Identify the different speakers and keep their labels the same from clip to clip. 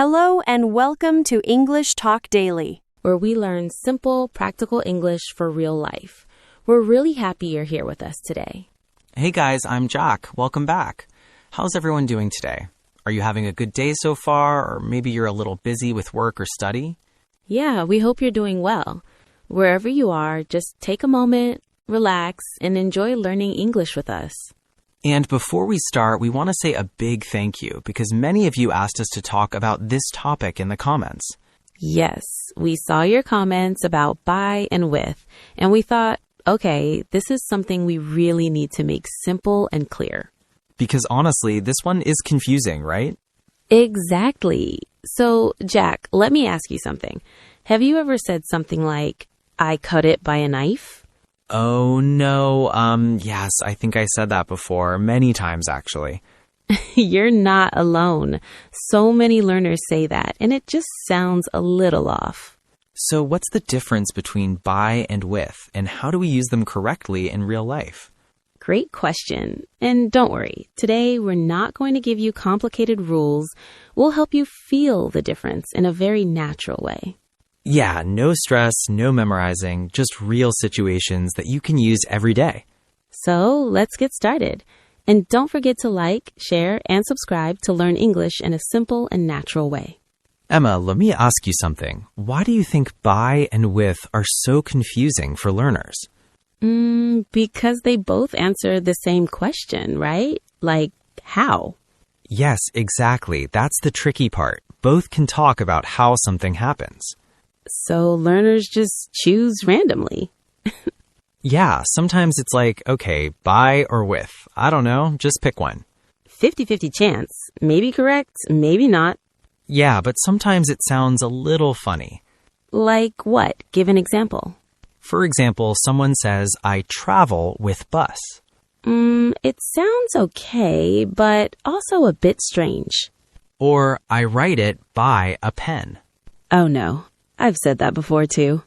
Speaker 1: Hello and welcome to English Talk Daily,
Speaker 2: where we learn simple, practical English for real life. We're really happy you're here with us today.
Speaker 3: Hey guys, I'm Jack. Welcome back. How's everyone doing today? Are you having a good day so far, or maybe you're a little busy with work or study?
Speaker 2: Yeah, we hope you're doing well. Wherever you are, just take a moment, relax, and enjoy learning English with us.
Speaker 3: And before we start, we want to say a big thank you because many of you asked us to talk about this topic in the comments.
Speaker 2: Yes, we saw your comments about by and with, and we thought, okay, this is something we really need to make simple and clear.
Speaker 3: Because honestly, this one is confusing, right?
Speaker 2: Exactly. So, Jack, let me ask you something. Have you ever said something like, I cut it by a knife?
Speaker 3: Oh, no. Yes, I think I said that before, many times actually.
Speaker 2: You're not alone. So many learners say that, and it just sounds a little off.
Speaker 3: So what's the difference between by and with, and how do we use them correctly in real life?
Speaker 2: Great question. And don't worry, today we're not going to give you complicated rules. We'll help you feel the difference in a very natural way.
Speaker 3: Yeah, no stress, no memorizing, just real situations that you can use every day.
Speaker 2: So let's get started. And don't forget to like, share, and subscribe to learn English in a simple and natural way.
Speaker 3: Emma, let me ask you something. Why do you think by and with are so confusing for learners?
Speaker 2: Because they both answer the same question, right? Like, how?
Speaker 3: Yes, exactly. That's the tricky part. Both can talk about how something happens.
Speaker 2: So learners just choose randomly.
Speaker 3: Yeah, sometimes it's like, okay, by or with. I don't know, just pick one.
Speaker 2: 50-50 chance. Maybe correct, maybe not.
Speaker 3: Yeah, but sometimes it sounds a little funny.
Speaker 2: Like what? Give an example.
Speaker 3: For example, someone says, I travel with bus.
Speaker 2: It sounds okay, but also a bit strange.
Speaker 3: Or, I write it by a pen.
Speaker 2: Oh no, I've said that before too.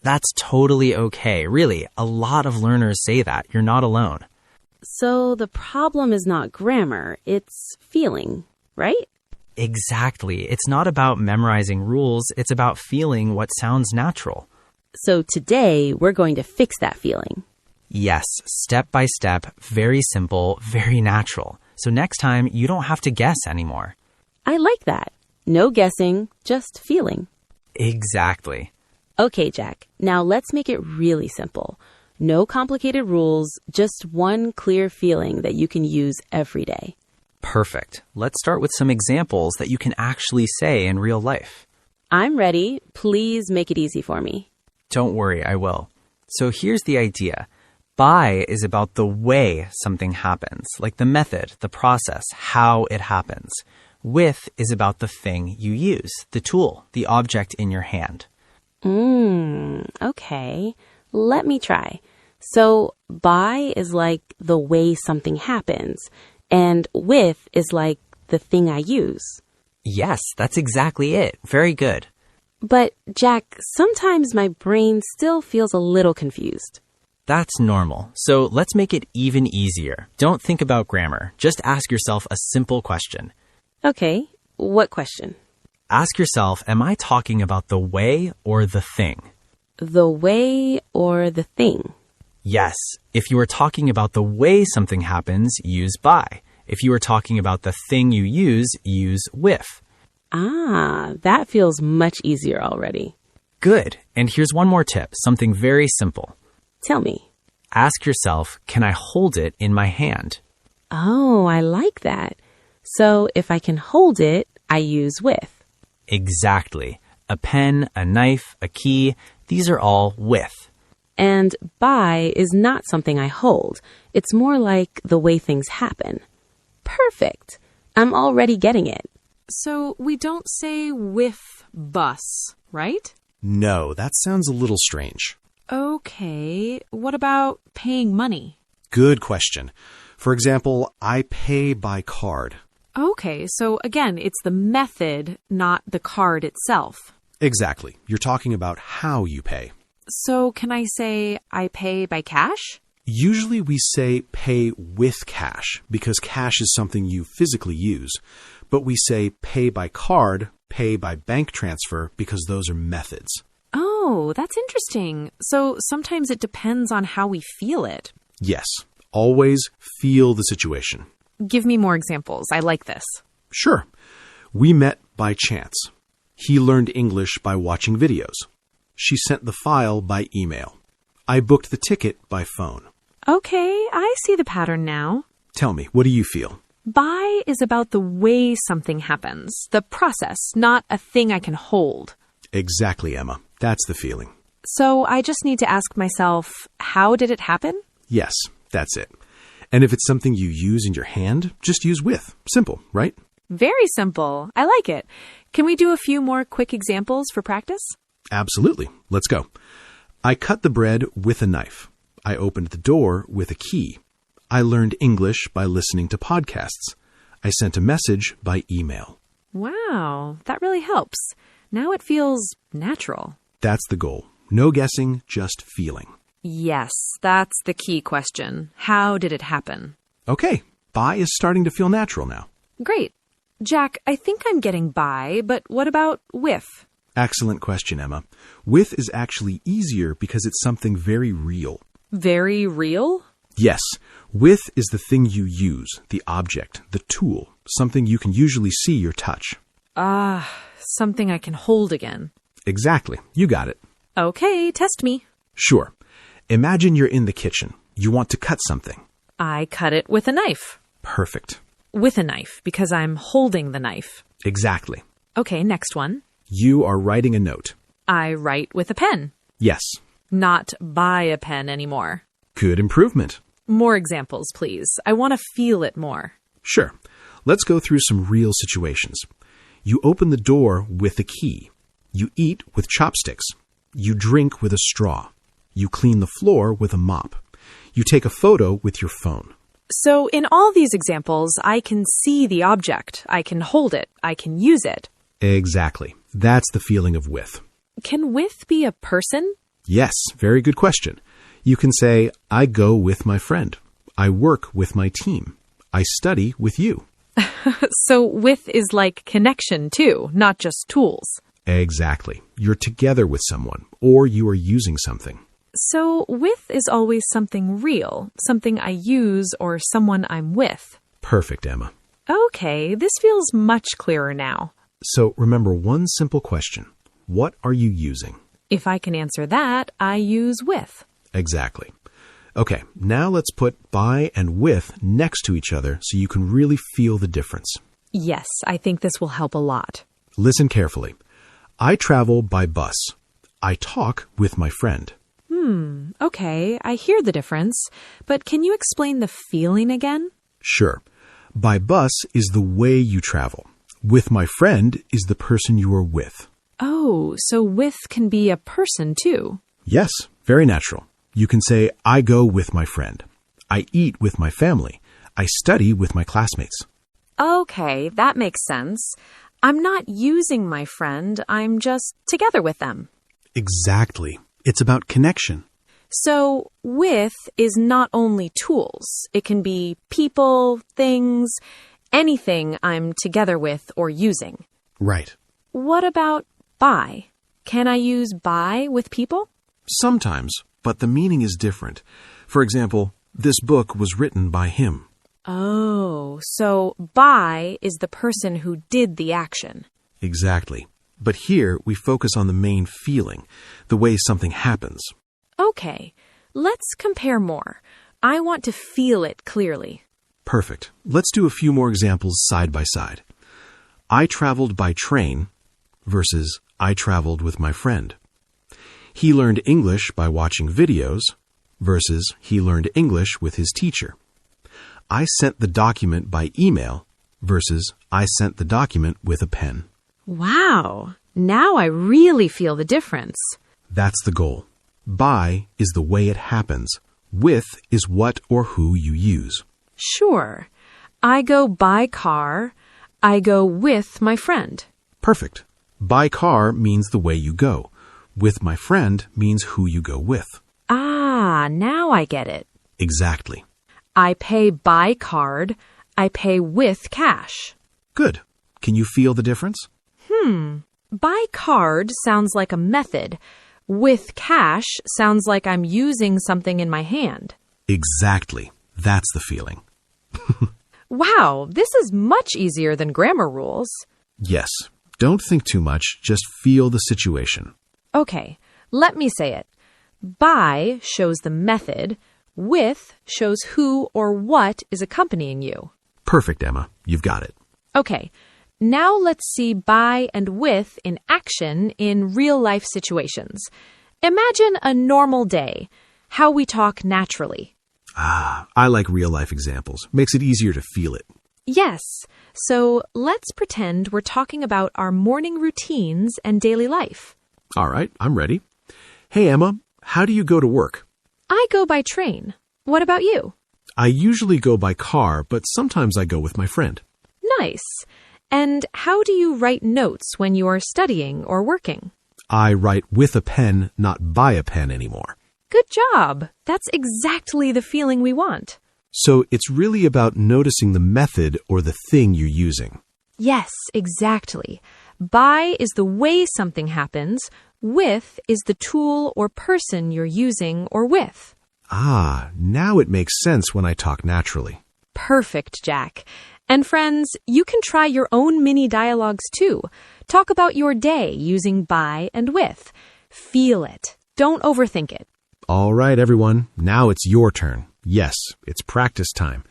Speaker 3: That's totally okay. Really, a lot of learners say that. You're not alone.
Speaker 2: So the problem is not grammar, it's feeling, right?
Speaker 3: Exactly. It's not about memorizing rules. It's about feeling what sounds natural.
Speaker 2: So today, we're going to fix that feeling.
Speaker 3: Yes, step by step, very simple, very natural. So next time, you don't have to guess anymore.
Speaker 2: I like that. No guessing, just feeling.
Speaker 3: Exactly.
Speaker 2: Okay, Jack. Now let's make it really simple. No complicated rules, just one clear feeling that you can use every day.
Speaker 3: Perfect. Let's start with some examples that you can actually say in real life.
Speaker 2: I'm ready. Please make it easy for me.
Speaker 3: Don't worry, I will. So here's the idea. By is about the way something happens, like the method, the process, how it happens. With is about the thing you use, the tool, the object in your hand.
Speaker 2: Okay. Let me try. So by is like the way something happens, and with is like the thing I use.
Speaker 3: Yes, that's exactly it. Very good.
Speaker 2: But, Jack, sometimes my brain still feels a little confused.
Speaker 3: That's normal. So let's make it even easier. Don't think about grammar. Just ask yourself a simple question.
Speaker 2: Okay, what question?
Speaker 3: Ask yourself, am I talking about the way or the thing?
Speaker 2: The way or the thing?
Speaker 3: Yes. If you are talking about the way something happens, use by. If you are talking about the thing you use with.
Speaker 2: Ah, that feels much easier already.
Speaker 3: Good. And here's one more tip, something very simple.
Speaker 2: Tell me.
Speaker 3: Ask yourself, can I hold it in my hand?
Speaker 2: Oh, I like that. So if I can hold it, I use with.
Speaker 3: Exactly. A pen, a knife, a key, these are all with.
Speaker 2: And by is not something I hold. It's more like the way things happen. Perfect. I'm already getting it.
Speaker 4: So we don't say with bus, right?
Speaker 5: No, that sounds a little strange.
Speaker 4: Okay, what about paying money?
Speaker 5: Good question. For example, I pay by card.
Speaker 4: Okay, so again, it's the method, not the card itself.
Speaker 5: Exactly. You're talking about how you pay.
Speaker 4: So can I say I pay by cash?
Speaker 5: Usually we say pay with cash because cash is something you physically use. But we say pay by card pay by bank transfer because those are methods.
Speaker 4: Oh, that's interesting. So sometimes it depends on how we feel it.
Speaker 5: Yes, always feel the situation.
Speaker 4: Give me more examples. I like this.
Speaker 5: Sure. We met by chance. He learned English by watching videos. She sent the file by email. I booked the ticket by phone.
Speaker 4: Okay, I see the pattern now.
Speaker 5: Tell me, what do you feel?
Speaker 4: By is about the way something happens, the process, not a thing I can hold.
Speaker 5: Exactly, Emma. That's the feeling.
Speaker 4: So I just need to ask myself, how did it happen?
Speaker 5: Yes, that's it. And if it's something you use in your hand, just use with. Simple, right?
Speaker 4: Very simple. I like it. Can we do a few more quick examples for practice?
Speaker 5: Absolutely. Let's go. I cut the bread with a knife. I opened the door with a key. I learned English by listening to podcasts. I sent a message by email.
Speaker 4: Wow, that really helps. Now it feels natural.
Speaker 5: That's the goal. No guessing, just feeling.
Speaker 4: Yes, that's the key question. How did it happen?
Speaker 5: Okay, by is starting to feel natural now.
Speaker 4: Great. Jack, I think I'm getting by, but what about with?
Speaker 5: Excellent question, Emma. With is actually easier because it's something very real.
Speaker 4: Very real?
Speaker 5: Yes, with is the thing you use, the object, the tool, something you can usually see or touch.
Speaker 4: Something I can hold again.
Speaker 5: Exactly. You got it.
Speaker 4: Okay, test me.
Speaker 5: Sure. Imagine you're in the kitchen. You want to cut something.
Speaker 4: I cut it with a knife.
Speaker 5: Perfect.
Speaker 4: With a knife, because I'm holding the knife.
Speaker 5: Exactly.
Speaker 4: Okay, next one.
Speaker 5: You are writing a note.
Speaker 4: I write with a pen.
Speaker 5: Yes.
Speaker 4: Not by a pen anymore.
Speaker 5: Good improvement.
Speaker 4: More examples, please. I want to feel it more.
Speaker 5: Sure. Let's go through some real situations. You open the door with a key. You eat with chopsticks. You drink with a straw. You clean the floor with a mop. You take a photo with your phone.
Speaker 4: So in all these examples, I can see the object. I can hold it. I can use it.
Speaker 5: Exactly. That's the feeling of with.
Speaker 4: Can with be a person?
Speaker 5: Yes, very good question. You can say, I go with my friend. I work with my team. I study with you.
Speaker 4: So with is like connection too, not just tools.
Speaker 5: Exactly. You're together with someone, or you are using something.
Speaker 4: So with is always something real, something I use or someone I'm with.
Speaker 5: Perfect, Emma.
Speaker 4: Okay, this feels much clearer now.
Speaker 5: So remember one simple question. What are you using?
Speaker 4: If I can answer that, I use with.
Speaker 5: Exactly. Okay, now let's put by and with next to each other so you can really feel the difference.
Speaker 4: Yes, I think this will help a lot.
Speaker 5: Listen carefully. I travel by bus. I talk with my friend.
Speaker 4: Okay, I hear the difference, but can you explain the feeling again?
Speaker 5: Sure. By bus is the way you travel. With my friend is the person you are with.
Speaker 4: Oh, so with can be a person too.
Speaker 5: Yes, very natural. You can say, I go with my friend. I eat with my family. I study with my classmates.
Speaker 4: Okay, that makes sense. I'm not using my friend, I'm just together with them.
Speaker 5: Exactly. It's about connection.
Speaker 4: So, with is not only tools. It can be people, things, anything I'm together with or using.
Speaker 5: Right.
Speaker 4: What about by? Can I use by with people?
Speaker 5: Sometimes, but the meaning is different. For example, this book was written by him.
Speaker 4: Oh, so by is the person who did the action.
Speaker 5: Exactly. But here we focus on the main feeling, the way something happens.
Speaker 4: Okay, let's compare more. I want to feel it clearly.
Speaker 5: Perfect. Let's do a few more examples side by side. I traveled by train versus I traveled with my friend. He learned English by watching videos versus he learned English with his teacher. I sent the document by email versus I sent the document with a pen.
Speaker 4: Wow, now I really feel the difference.
Speaker 5: That's the goal. By is the way it happens. With is what or who you use.
Speaker 4: Sure. I go by car. I go with my friend.
Speaker 5: Perfect. By car means the way you go. With my friend means who you go with.
Speaker 4: Ah, now I get it.
Speaker 5: Exactly.
Speaker 4: I pay by card. I pay with cash.
Speaker 5: Good. Can you feel the difference?
Speaker 4: By card sounds like a method. With cash sounds like I'm using something in my hand.
Speaker 5: Exactly. That's the feeling.
Speaker 4: Wow, this is much easier than grammar rules.
Speaker 5: Yes. Don't think too much. Just feel the situation.
Speaker 4: Okay, let me say it. By shows the method. With shows who or what is accompanying you.
Speaker 5: Perfect, Emma. You've got it.
Speaker 4: Okay, now let's see by and with in action in real-life situations. Imagine a normal day, how we talk naturally.
Speaker 5: I like real-life examples. Makes it easier to feel it.
Speaker 4: Yes, so let's pretend we're talking about our morning routines and daily life.
Speaker 5: All right, I'm ready. Hey, Emma, how do you go to work?
Speaker 4: I go by train. What about you?
Speaker 5: I usually go by car, but sometimes I go with my friend.
Speaker 4: Nice. And how do you write notes when you are studying or working?
Speaker 5: I write with a pen, not by a pen anymore.
Speaker 4: Good job. That's exactly the feeling we want.
Speaker 5: So it's really about noticing the method or the thing you're using.
Speaker 4: Yes, exactly. By is the way something happens. With is the tool or person you're using or with.
Speaker 5: Now it makes sense when I talk naturally.
Speaker 4: Perfect, Jack. And friends, you can try your own mini dialogues too. Talk about your day using by and with. Feel it. Don't overthink it.
Speaker 5: All right, everyone. Now it's your turn. Yes, it's practice time.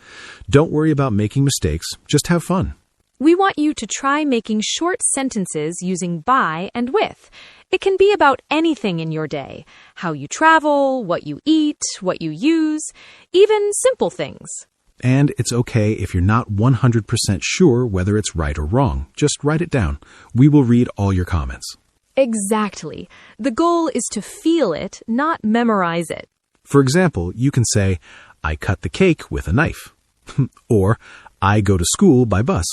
Speaker 5: Don't worry about making mistakes. Just have fun.
Speaker 4: We want you to try making short sentences using by and with. It can be about anything in your day. How you travel, what you eat, what you use, even simple things.
Speaker 5: And it's okay if you're not 100% sure whether it's right or wrong. Just write it down. We will read all your comments.
Speaker 4: Exactly. The goal is to feel it, not memorize it.
Speaker 5: For example, you can say, I cut the cake with a knife. Or, I go to school by bus.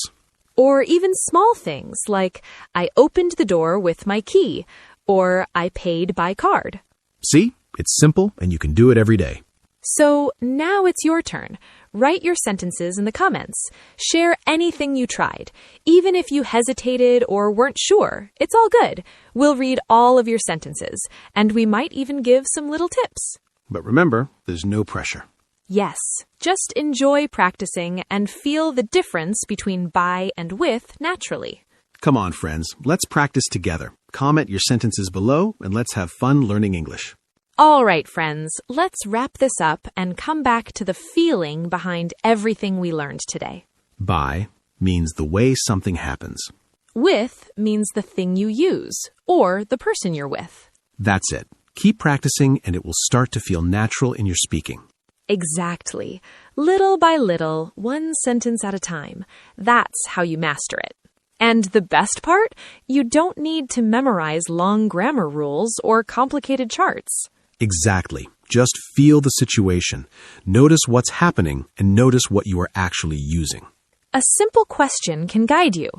Speaker 4: Or even small things like, I opened the door with my key, or I paid by card.
Speaker 5: See? It's simple and you can do it every day.
Speaker 4: So now it's your turn. Write your sentences in the comments. Share anything you tried. Even if you hesitated or weren't sure, it's all good. We'll read all of your sentences, and we might even give some little tips.
Speaker 5: But remember, there's no pressure.
Speaker 4: Yes, just enjoy practicing and feel the difference between by and with naturally.
Speaker 5: Come on, friends. Let's practice together. Comment your sentences below and let's have fun learning English.
Speaker 4: All right, friends, let's wrap this up and come back to the feeling behind everything we learned today.
Speaker 5: By means the way something happens.
Speaker 4: With means the thing you use or the person you're with.
Speaker 5: That's it. Keep practicing and it will start to feel natural in your speaking.
Speaker 4: Exactly. Little by little, one sentence at a time. That's how you master it. And the best part? You don't need to memorize long grammar rules or complicated charts.
Speaker 5: Exactly. Just feel the situation. Notice what's happening and notice what you are actually using.
Speaker 4: A simple question can guide you.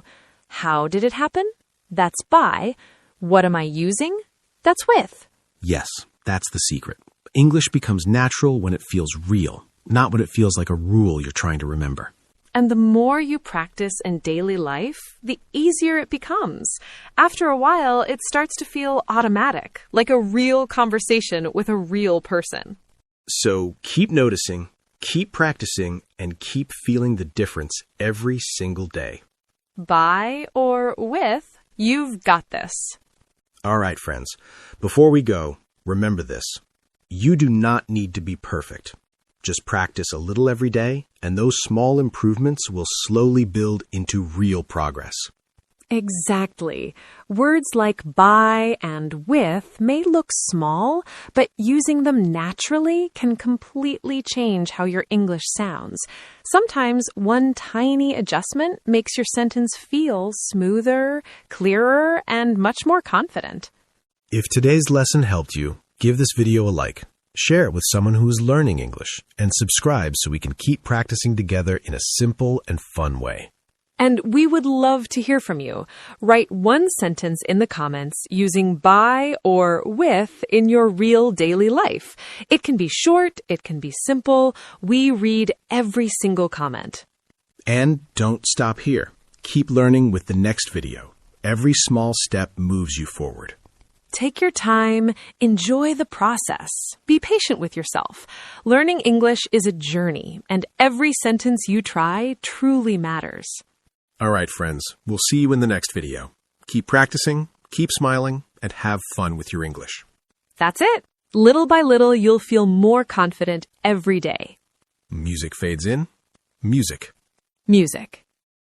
Speaker 4: How did it happen? That's by. What am I using? That's with.
Speaker 5: Yes, that's the secret. English becomes natural when it feels real, not when it feels like a rule you're trying to remember.
Speaker 1: And the more you practice in daily life, the easier it becomes. After a while, it starts to feel automatic, like a real conversation with a real person.
Speaker 5: So keep noticing, keep practicing, and keep feeling the difference every single day.
Speaker 1: By or with, you've got this.
Speaker 5: All right, friends. Before we go, remember this. You do not need to be perfect. Just practice a little every day, and those small improvements will slowly build into real progress.
Speaker 1: Exactly. Words like by and with may look small, but using them naturally can completely change how your English sounds. Sometimes one tiny adjustment makes your sentence feel smoother, clearer, and much more confident.
Speaker 5: If today's lesson helped you, give this video a like, share it with someone who is learning English, and subscribe so we can keep practicing together in a simple and fun way.
Speaker 1: And we would love to hear from you. Write one sentence in the comments using by or with in your real daily life. It can be short, it can be simple. We read every single comment.
Speaker 5: And don't stop here. Keep learning with the next video. Every small step moves you forward.
Speaker 1: Take your time, enjoy the process, be patient with yourself. Learning English is a journey, and every sentence you try truly matters.
Speaker 5: All right, friends, we'll see you in the next video. Keep practicing, keep smiling, and have fun with your English.
Speaker 1: That's it. Little by little, you'll feel more confident every day.
Speaker 5: Music fades in. Music.
Speaker 1: Music.